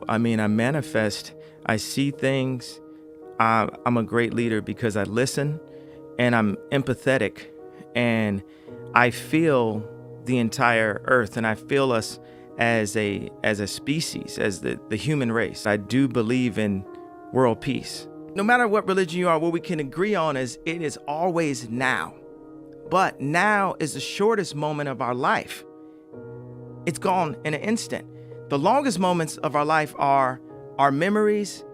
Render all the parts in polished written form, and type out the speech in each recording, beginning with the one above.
I mean, I manifest, I see things. I'm a great leader because I listen and I'm empathetic and I feel the entire earth and I feel us as a species, as the human race. I do believe in world peace. No matter what religion you are, what we can agree on is it is always now. But now is the shortest moment of our life. It's gone in an instant. The longest moments of our life are our memories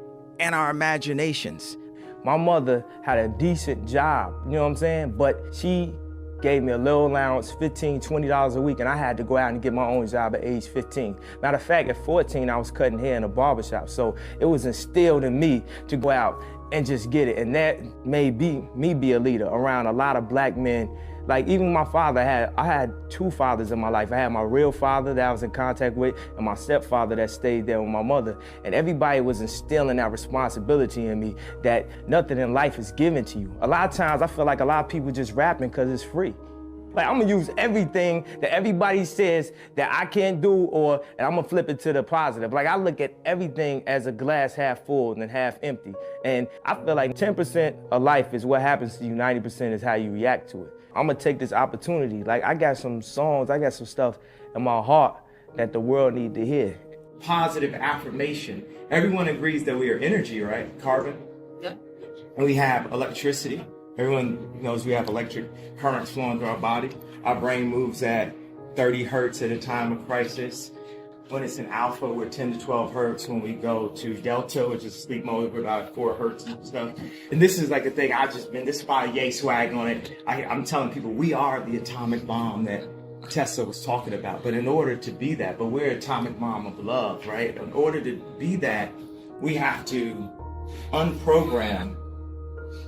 and our imaginations. My mother had a decent job, you know what I'm saying? But she gave me a little allowance, $15, $20 a week, and I had to go out and get my own job at age 15. Matter of fact, at 14, I was cutting hair in a barbershop, so it was instilled in me to go out and just get it, and that made me be a leader around a lot of black men. Like even my father, I had two fathers in my life. I had my real father that I was in contact with and my stepfather that stayed there with my mother. And everybody was instilling that responsibility in me that nothing in life is given to you. A lot of times I feel like a lot of people just rapping because it's free. Like I'm gonna use everything that everybody says that I can't do and I'm gonna flip it to the positive. Like I look at everything as a glass half full and half empty. And I feel like 10% of life is what happens to you, 90% is how you react to it. I'm gonna take this opportunity. Like I got some songs, I got some stuff in my heart that the world need to hear. Positive affirmation. Everyone agrees that we are energy, right? Carbon. Yep. And we have electricity. Everyone knows we have electric currents flowing through our body. Our brain moves at 30 hertz at a time of crisis. When it's in alpha, we're 10 to 12 hertz. When we go to delta, which is sleep mode, we're about 4 hertz and stuff. And this is like a thing this is my yay swag on it. I'm telling people we are the atomic bomb that Tesla was talking about. But in order to be that, we're atomic bomb of love, right? In order to be that, we have to unprogram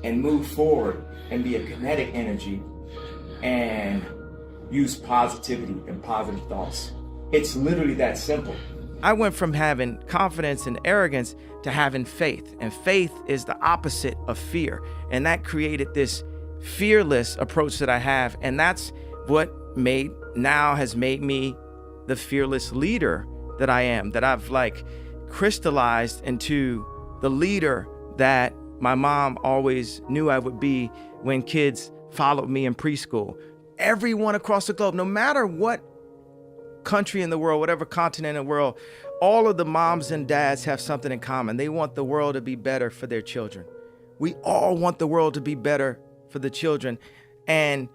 and move forward and be a kinetic energy and use positivity and positive thoughts. It's literally that simple. I went from having confidence and arrogance to having faith. And faith is the opposite of fear. And that created this fearless approach that I have. And that's what has made me the fearless leader that I am, that I've crystallized into the leader that my mom always knew I would be when kids followed me in preschool. Everyone across the globe, no matter what country in the world, whatever continent in the world, all of the moms and dads have something in common. They want the world to be better for their children. We all want the world to be better for the children. And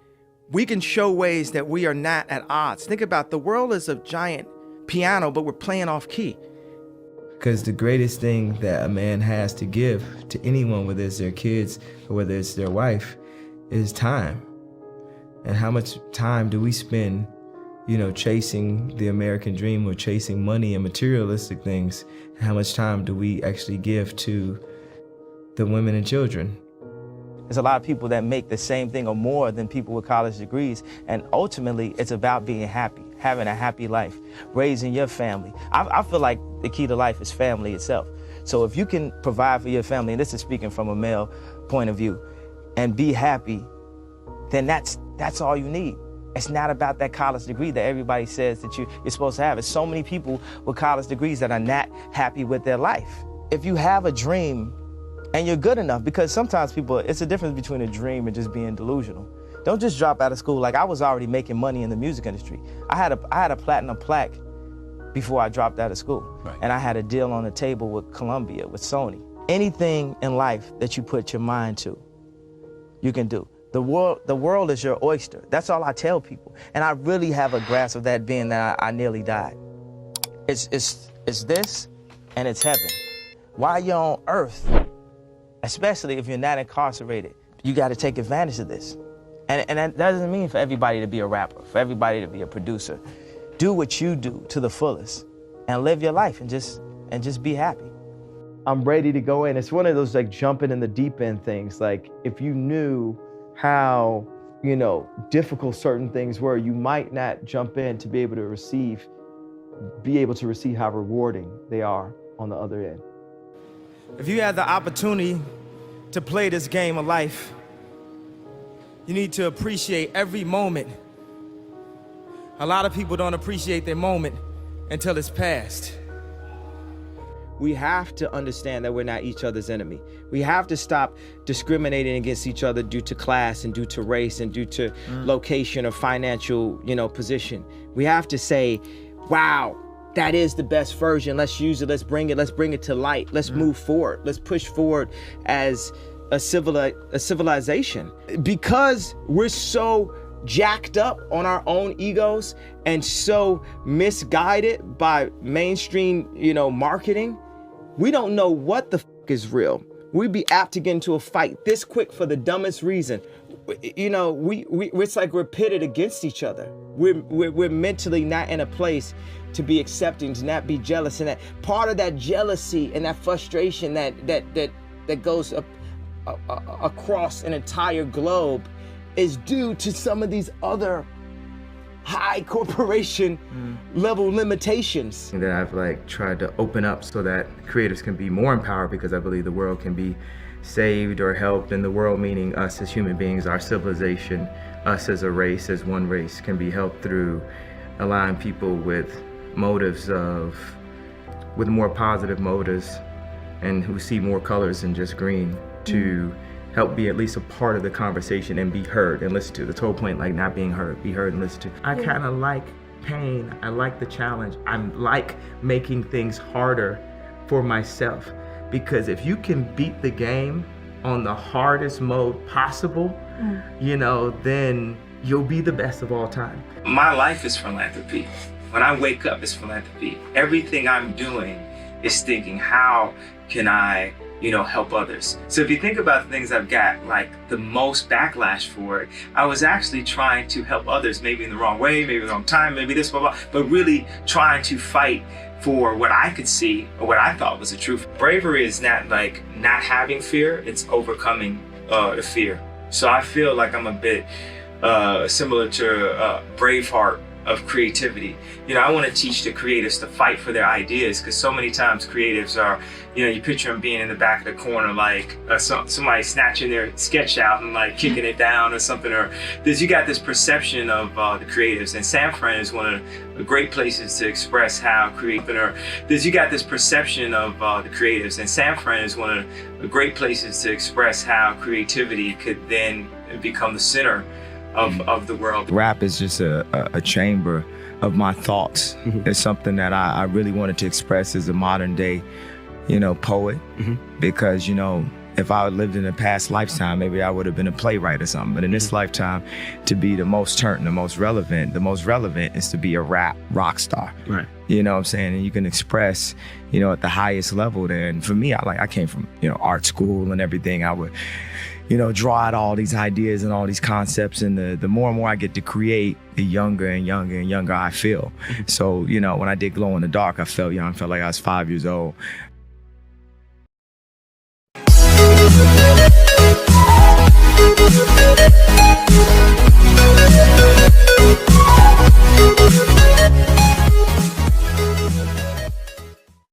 we can show ways that we are not at odds. Think about the world is a giant piano, but we're playing off key. Because the greatest thing that a man has to give to anyone, whether it's their kids or whether it's their wife, is time. And how much time do we spend, chasing the American dream or chasing money and materialistic things? How much time do we actually give to the women and children? There's a lot of people that make the same thing or more than people with college degrees. And ultimately, it's about being happy, having a happy life, raising your family. I feel like the key to life is family itself. So if you can provide for your family, and this is speaking from a male point of view, and be happy, then that's all you need. It's not about that college degree that everybody says that you're supposed to have. There's so many people with college degrees that are not happy with their life. If you have a dream and you're good enough, because sometimes it's a difference between a dream and just being delusional. Don't just drop out of school. Like I was already making money in the music industry. I had a platinum plaque before I dropped out of school. Right. And I had a deal on the table with Columbia, with Sony. Anything in life that you put your mind to, you can do. The world is your oyster. That's all I tell people. And I really have a grasp of that being that I nearly died. It's this and it's heaven. While you're on earth, especially if you're not incarcerated, you got to take advantage of this. And that doesn't mean for everybody to be a rapper, for everybody to be a producer. Do what you do to the fullest and live your life and just be happy. I'm ready to go in. It's one of those jumping in the deep end things. Like if you knew how, difficult certain things were, you might not jump in to be able to receive how rewarding they are on the other end. If you had the opportunity to play this game of life, you need to appreciate every moment. A lot of people don't appreciate their moment until it's past. we have to understand that we're not each other's enemy. We have to stop discriminating against each other due to class and due to race and due to location or financial, position. We have to say, wow, that is the best version. Let's use it. Let's bring it to light. Let's move forward. Let's push forward as a civilization. Because we're so jacked up on our own egos and so misguided by mainstream, marketing, we don't know what the is real. We'd be apt to get into a fight this quick for the dumbest reason. It's like we're pitted against each other. We're mentally not in a place to be accepting, to not be jealous, and that part of that jealousy and that frustration that goes across an entire globe is due to some of these other high corporation level limitations. That I've tried to open up so that creatives can be more empowered, because I believe the world can be saved or helped, and the world meaning us as human beings, our civilization, us as a race, as one race, can be helped through allowing people with more positive motives and who see more colors than just green to help be at least a part of the conversation and be heard and listened to. The whole point, not being heard, be heard and listened to. I kind of like pain. I like the challenge. I like making things harder for myself, because if you can beat the game on the hardest mode possible, then you'll be the best of all time. My life is philanthropy. When I wake up, it's philanthropy. Everything I'm doing is thinking, how can I help others? So if you think about the things I've got the most backlash for it, I was actually trying to help others, maybe in the wrong way, maybe the wrong time, maybe this, blah, blah, but really trying to fight for what I could see or what I thought was the truth. Bravery is not not having fear, it's overcoming the fear. So I feel like I'm a bit similar to Braveheart of creativity. I want to teach the creatives to fight for their ideas, because so many times creatives are, you picture them being in the back of the corner, somebody snatching their sketch out and kicking it down or something, or you got this perception of the creatives. And San Fran is one of the great places to express how creative, or you got this perception of the creatives. And San Fran is one of the great places to express how creativity could then become the center of the world. Rap is just a chamber of my thoughts. It's something that I really wanted to express as a modern day, poet. Because, if I had lived in a past lifetime, maybe I would have been a playwright or something. But in this lifetime, to be the most relevant is to be a rock star. Right. You know what I'm saying? And you can express, at the highest level there. And for me, I came from, art school and everything. I would, draw out all these ideas and all these concepts. And the more and more I get to create, the younger and younger and younger I feel. So, when I did Glow in the Dark, I felt young. I felt like I was 5 years old.